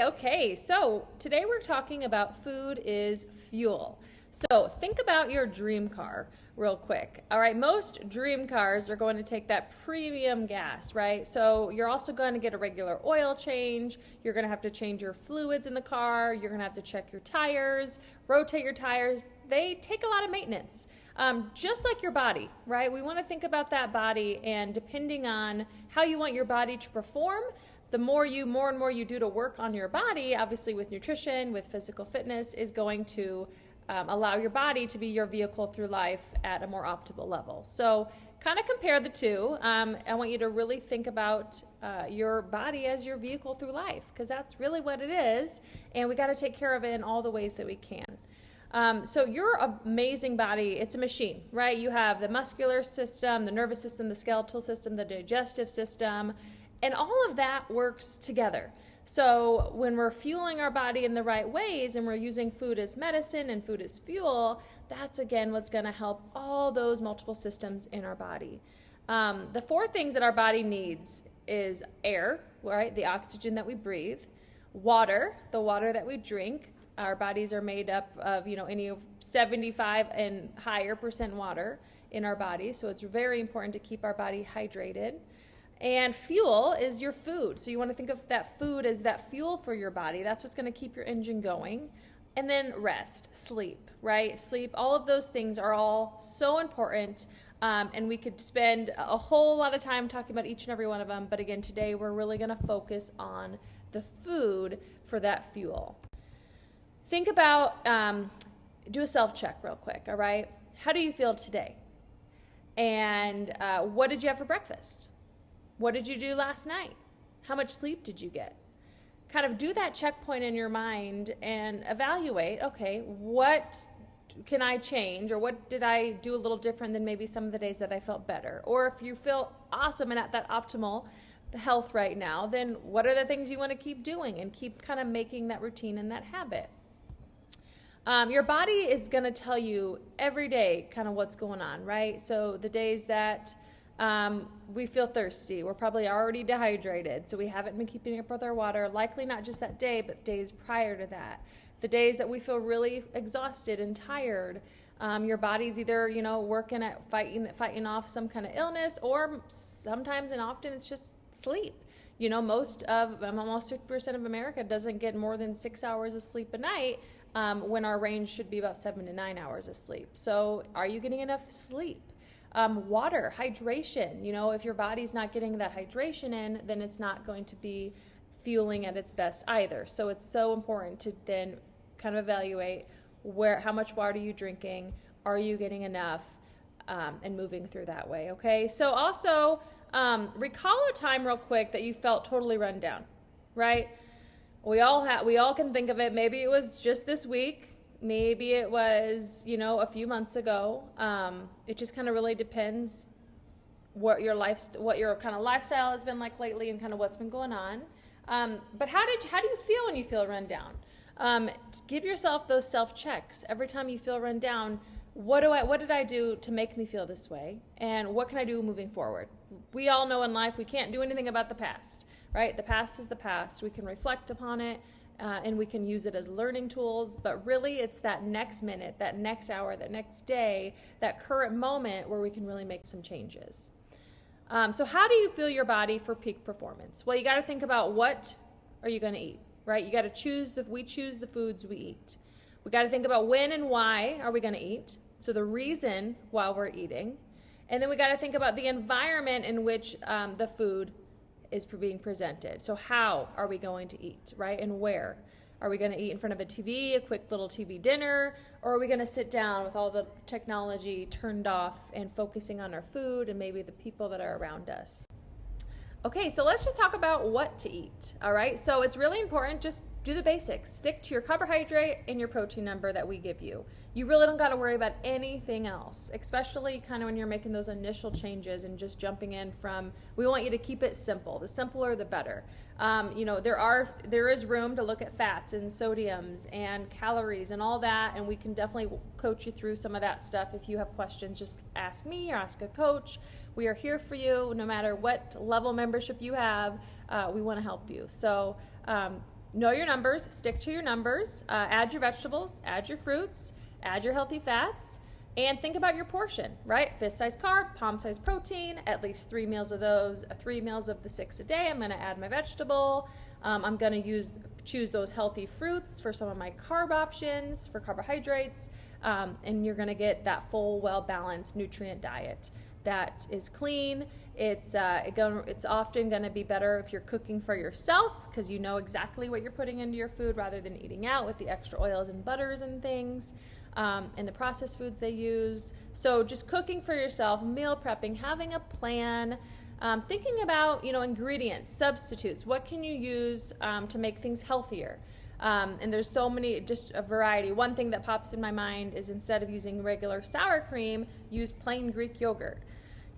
Okay. So today we're talking about food is fuel. So think about your dream car real quick. All right. Most dream cars are going to take that premium gas, right? So you're also going to get a regular oil change. You're going to have to change your fluids in the car. You're going to have to check your tires, rotate your tires. They take a lot of maintenance. Just like your body, right? We want to think about that body, and depending on how you want your body to perform, the more and more you do to work on your body, obviously with nutrition, with physical fitness, is going to allow your body to be your vehicle through life at a more optimal level. So kind of compare the two. I want you to really think about your body as your vehicle through life, because that's really what it is, and we got to take care of it in all the ways that we can. So your amazing body, it's a machine, right? You have the muscular system, the nervous system, the skeletal system, the digestive system, and all of that works together. So when we're fueling our body in the right ways and we're using food as medicine and food as fuel, that's again what's going to help all those multiple systems in our body. The four things that our body needs is air, right? The oxygen that we breathe, water, the water that we drink. Our bodies are made up of, any 75 and higher % water in our bodies. So it's very important to keep our body hydrated. And fuel is your food. So you want to think of that food as that fuel for your body. That's what's going to keep your engine going. And then rest, sleep, right? Sleep, all of those things are all so important. And we could spend a whole lot of time talking about each and every one of them. But again, today we're really going to focus on the food for that fuel. Think about, do a self-check real quick, all right? How do you feel today? And what did you have for breakfast? What did you do last night? How much sleep did you get? Kind of do that checkpoint in your mind and evaluate, okay, what can I change, or what did I do a little different than maybe some of the days that I felt better? Or if you feel awesome and at that optimal health right now, then what are the things you want to keep doing and keep kind of making that routine and that habit? Your body is going to tell you every day kind of what's going on, right? So the days that we feel thirsty, we're probably already dehydrated, so we haven't been keeping up with our water, likely not just that day, but days prior to that. The days that we feel really exhausted and tired, your body's either, working at fighting off some kind of illness, or sometimes and often it's just sleep. Almost 50% of America doesn't get more than 6 hours of sleep a night, when our range should be about 7 to 9 hours of sleep. So are you getting enough sleep? Water, hydration. If your body's not getting that hydration in, then it's not going to be fueling at its best either. So it's so important to then kind of evaluate how much water are you drinking, are you getting enough, and moving through that way, okay? So also, recall a time real quick that you felt totally run down, right? We all can think of it. Maybe it was just this week. Maybe it was, a few months ago. It just kind of really depends what your kind of lifestyle has been like lately and kind of what's been going on. But how do you feel when you feel run down? Give yourself those self-checks. Every time you feel run down, what did I do to make me feel this way? And what can I do moving forward? We all know in life we can't do anything about the past, right? The past is the past. We can reflect upon it. And we can use it as learning tools, but really it's that next minute, that next hour, that next day, that current moment where we can really make some changes. So how do you feel your body for peak performance? Well, you got to think about what are you going to eat, right? You got to we choose the foods we eat. We got to think about when and why are we going to eat, so the reason why we're eating. And then we got to think about the environment in which the food is being presented. So how are we going to eat, right? And where? Are we going to eat in front of a TV, a quick little TV dinner? Or are we going to sit down with all the technology turned off and focusing on our food and maybe the people that are around us? Okay, so let's just talk about what to eat, all right? So it's really important, just do the basics. Stick to your carbohydrate and your protein number that we give you. You really don't got to worry about anything else, especially kind of when you're making those initial changes and just jumping in from, we want you to keep it simple. The simpler, the better. There is room to look at fats and sodiums and calories and all that, and we can definitely coach you through some of that stuff. If you have questions, just ask me or ask a coach. We are here for you no matter what level membership you have. We want to help you. So, know your numbers, stick to your numbers, add your vegetables, add your fruits, add your healthy fats, and think about your portion, right? Fist-sized carb, palm-sized protein, at least 3 meals of those, 3 meals of the 6 a day. I'm going to add my vegetable. I'm going to choose those healthy fruits for some of my carb options, for carbohydrates, and you're going to get that full, well-balanced nutrient diet that is clean. It's often going to be better if you're cooking for yourself because you know exactly what you're putting into your food rather than eating out with the extra oils and butters and things. And the processed foods they use. So just cooking for yourself, meal prepping, having a plan, thinking about, ingredients, substitutes. What can you use to make things healthier? And there's so many, just a variety. One thing that pops in my mind is instead of using regular sour cream, use plain Greek yogurt.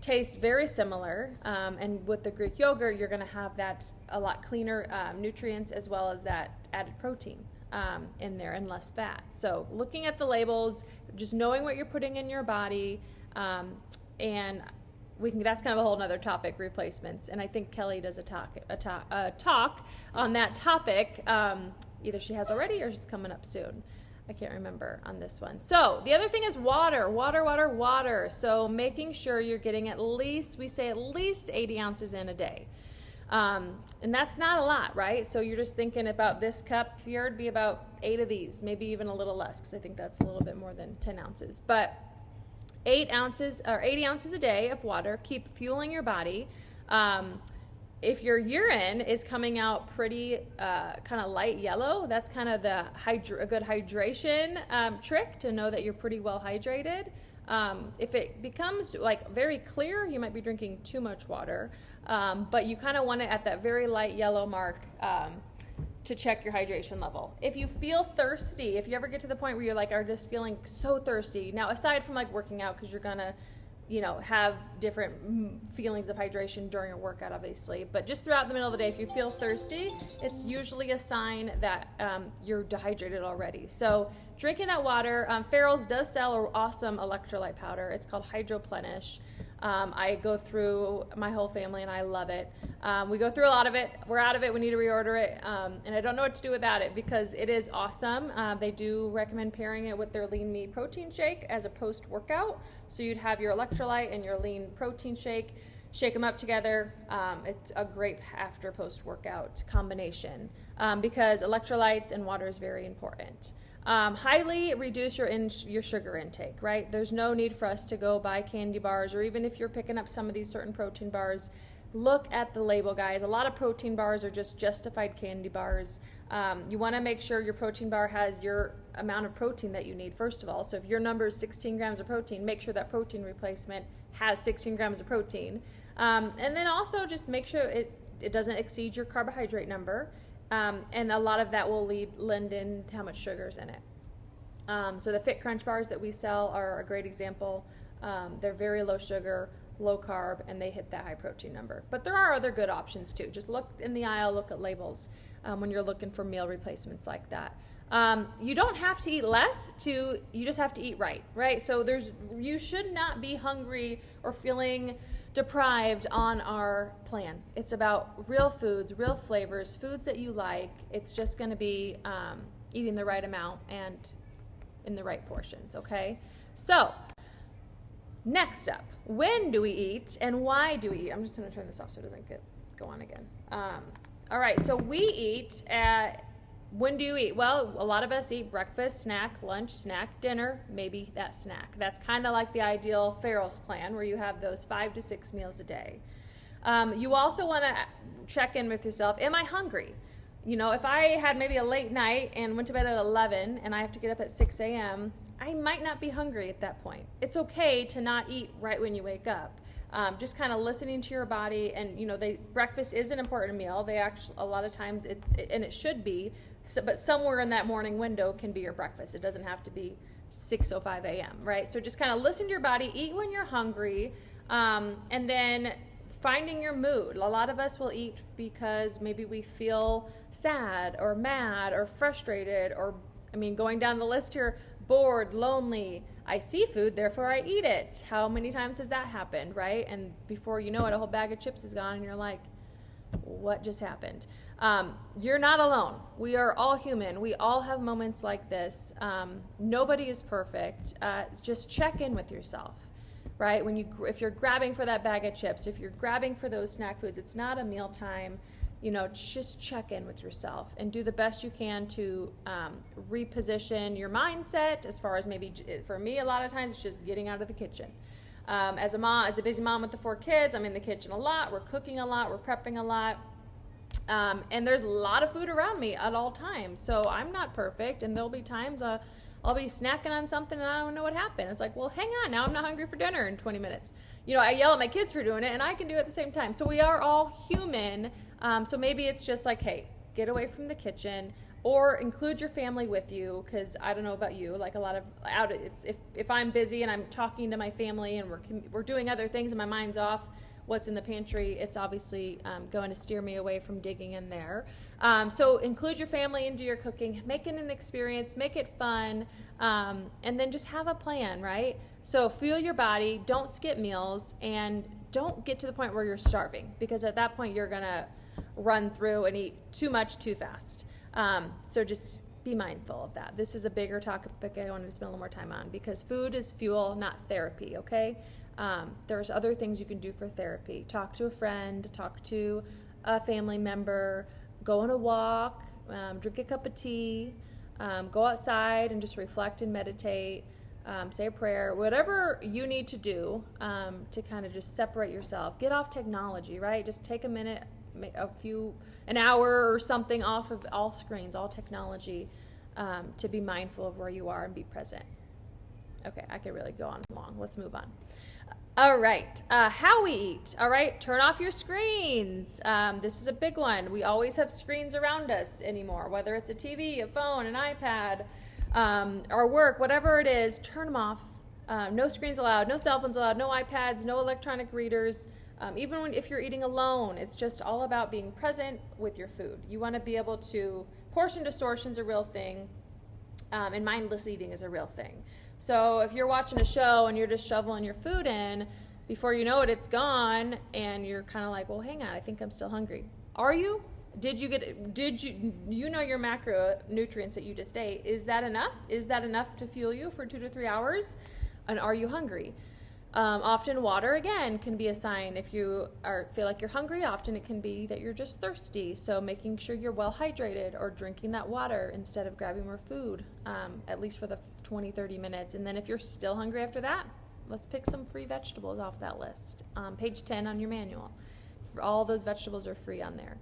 Tastes very similar, and with the Greek yogurt, you're going to have that a lot cleaner nutrients as well as that added protein in there and less fat. So looking at the labels, just knowing what you're putting in your body, and that's kind of a whole nother topic, replacements. And I think Kelly does a talk on that topic. Either she has already or she's coming up soon. I can't remember on this one. So the other thing is water. So making sure you're getting at least 80 ounces in a day. And that's not a lot, right? So you're just thinking about this cup here, it'd be about 8 of these, maybe even a little less, because I think that's a little bit more than 10 ounces. But 8 ounces or 80 ounces a day of water, keep fueling your body. If your urine is coming out pretty kind of light yellow, that's kind of a good hydration trick to know that you're pretty well hydrated. If it becomes like very clear, you might be drinking too much water, but you kind of want it at that very light yellow mark to check your hydration level. If you feel thirsty, if you ever get to the point where are just feeling so thirsty, now aside from like working out, because you're gonna have different feelings of hydration during your workout, obviously. But just throughout the middle of the day, if you feel thirsty, it's usually a sign that you're dehydrated already. So drinking that water, Farrell's does sell an awesome electrolyte powder. It's called Hydroplenish. I go through my whole family and I love it. We go through a lot of it. We're out of it. We need to reorder it. And I don't know what to do without it because it is awesome. They do recommend pairing it with their lean meat protein shake as a post-workout. So you'd have your electrolyte and your lean protein shake, shake them up together. It's a great after post-workout combination because electrolytes and water is very important. Highly reduce your sugar intake, right? There's no need for us to go buy candy bars, or even if you're picking up some of these certain protein bars, look at the label, guys. A lot of protein bars are just justified candy bars. You want to make sure your protein bar has your amount of protein that you need, first of all. So if your number is 16 grams of protein, make sure that protein replacement has 16 grams of protein. And then also just make sure it doesn't exceed your carbohydrate number. And a lot of that will lend in how much sugar's in it. So the Fit Crunch bars that we sell are a great example. They're very low sugar, low carb, and they hit that high protein number. But there are other good options too. Just look in the aisle, look at labels when you're looking for meal replacements like that. You don't have to eat less you just have to eat right? So you should not be hungry or feeling deprived on our plan. It's about real foods, real flavors, foods that you like. It's just going to be eating the right amount and in the right portions, okay? So next up, when do we eat and why do we eat? I'm just going to turn this off so it doesn't go on again. All right, so we eat when do you eat? Well, a lot of us eat breakfast, snack, lunch, snack, dinner, maybe that snack. That's kind of like the ideal Farrell's plan where you have those 5 to 6 meals a day. You also want to check in with yourself. Am I hungry? If I had maybe a late night and went to bed at 11 and I have to get up at 6 a.m., I might not be hungry at that point. It's okay to not eat right when you wake up. Just kind of listening to your body, and breakfast is an important meal. They actually, a lot of times it should be, but somewhere in that morning window can be your breakfast. It doesn't have to be 6:05 a.m., right? So just kind of listen to your body, eat when you're hungry, and then finding your mood. A lot of us will eat because maybe we feel sad or mad or frustrated or, going down the list here, bored, lonely. I see food, therefore I eat it. How many times has that happened, right? And before you know it, a whole bag of chips is gone and you're like, what just happened? You're not alone. We are all human. We all have moments like this. Nobody is perfect. Just check in with yourself, right? If you're grabbing for that bag of chips, if you're grabbing for those snack foods, it's not a mealtime. Just check in with yourself and do the best you can to reposition your mindset. As far as maybe for me, a lot of times it's just getting out of the kitchen. As a busy mom with the 4 kids, I'm in the kitchen a lot. We're cooking a lot. We're prepping a lot. And there's a lot of food around me at all times. So I'm not perfect. And there'll be times I'll be snacking on something and I don't know what happened. It's like, well, hang on. Now I'm not hungry for dinner in 20 minutes. I yell at my kids for doing it and I can do it at the same time. So we are all human. So maybe it's just like, hey, get away from the kitchen or include your family with you. Cause I don't know about you, like a lot of if I'm busy and I'm talking to my family and we're doing other things and my mind's off what's in the pantry, it's obviously going to steer me away from digging in there. So include your family into your cooking, make it an experience, make it fun, and then just have a plan, right? So fuel your body, don't skip meals, and don't get to the point where you're starving, because at that point you're gonna run through and eat too much too fast. So just be mindful of that. This is a bigger topic I wanted to spend a little more time on, because food is fuel, not therapy, okay? There's other things you can do for therapy. Talk to a friend, talk to a family member, go on a walk, drink a cup of tea, go outside and just reflect and meditate, say a prayer, whatever you need to do to kind of just separate yourself. Get off technology, right? Just take a minute, an hour or something off of all screens, all technology, to be mindful of where you are and be present. Okay, I could really go on long. Let's move on. All right, how we eat. All right, turn off your screens. This is a big one. We always have screens around us anymore, whether it's a TV, a phone, an iPad, our work, whatever it is, turn them off. No screens allowed, no cell phones allowed, no iPads, no electronic readers. Even if you're eating alone, it's just all about being present with your food. You want to be able to, portion distortion is a real thing, and mindless eating is a real thing. So if you're watching a show and you're just shoveling your food in, before you know it, it's gone, and you're kind of like, well, hang on, I think I'm still hungry. Are you? Did you know your macronutrients that you just ate? Is that enough? Is that enough to fuel you for 2 to 3 hours? And are you hungry? Often water, again, can be a sign. If you feel like you're hungry, often it can be that you're just thirsty. So making sure you're well hydrated or drinking that water instead of grabbing more food, at least for the 20, 30 minutes. And then if you're still hungry after that, let's pick some free vegetables off that list. Page 10 on your manual. All those vegetables are free on there.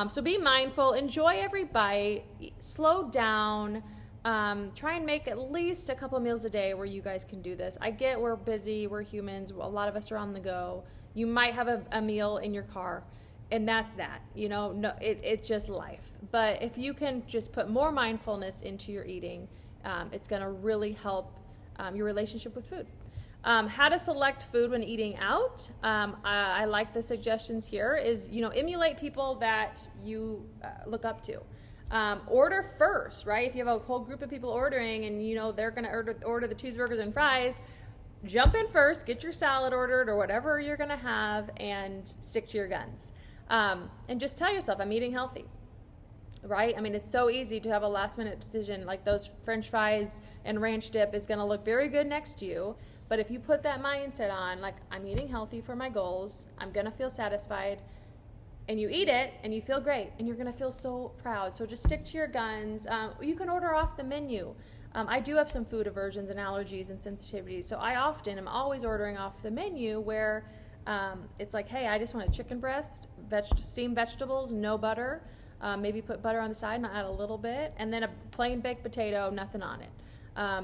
So be mindful, enjoy every bite, slow down. Try and make at least a couple meals a day where you guys can do this. I get we're busy, we're humans, a lot of us are on the go. You might have a meal in your car, and that's that. No, it's just life. But if you can just put more mindfulness into your eating, it's going to really help your relationship with food. How to select food when eating out. I like the suggestions here is, emulate people that you look up to. Order first, right? If you have a whole group of people ordering and they're going to order the cheeseburgers and fries, jump in first, get your salad ordered or whatever you're going to have, and stick to your guns. And just tell yourself, I'm eating healthy, right? I mean, it's so easy to have a last minute decision, like those French fries and ranch dip is going to look very good next to you. But if you put that mindset on, like, I'm eating healthy for my goals, I'm going to feel satisfied, and you eat it and you feel great and you're going to feel so proud. So just stick to your guns. You can order off the menu. I do have some food aversions and allergies and sensitivities, so I often am always ordering off the menu where it's like, hey, I just want a chicken breast, steamed vegetables, no butter, maybe put butter on the side and add a little bit, and then a plain baked potato, nothing on it.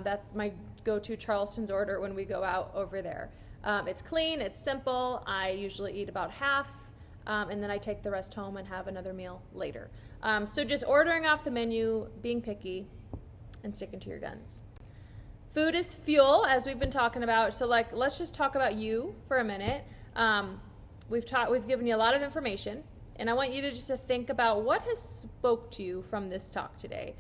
That's my go-to Charleston's order when we go out over there. It's clean, it's simple. I usually eat about half, and then I take the rest home and have another meal later. So just ordering off the menu, being picky, and sticking to your guns. Food is fuel, as we've been talking about. So let's just talk about you for a minute. We've given you a lot of information, and I want you to just to think about what has spoke to you from this talk today.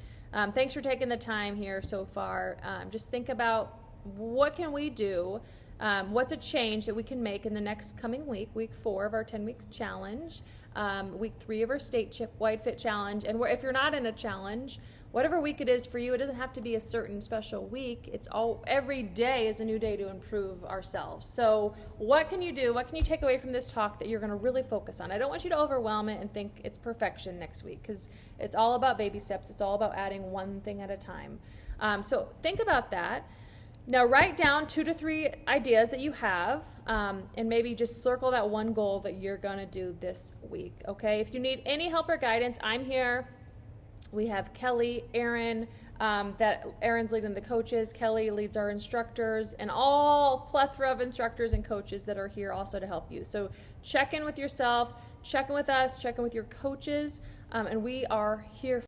Thanks for taking the time here so far. Just think about what can we do What's a change that we can make in the next coming week 4 of our 10-week challenge, week 3 of our statewide fit challenge. And if you're not in a challenge, whatever week it is for you, it doesn't have to be a certain special week. Every day is a new day to improve ourselves. So what can you do? What can you take away from this talk that you're going to really focus on? I don't want you to overwhelm it and think it's perfection next week, because it's all about baby steps. It's all about adding one thing at a time. So think about that. Now write down 2 to 3 ideas that you have, and maybe just circle that one goal that you're going to do this week, okay? If you need any help or guidance, I'm here. We have Kelly, Aaron, Aaron's leading the coaches. Kelly leads our instructors, and all plethora of instructors and coaches that are here also to help you. So check in with yourself, check in with us, check in with your coaches, and we are here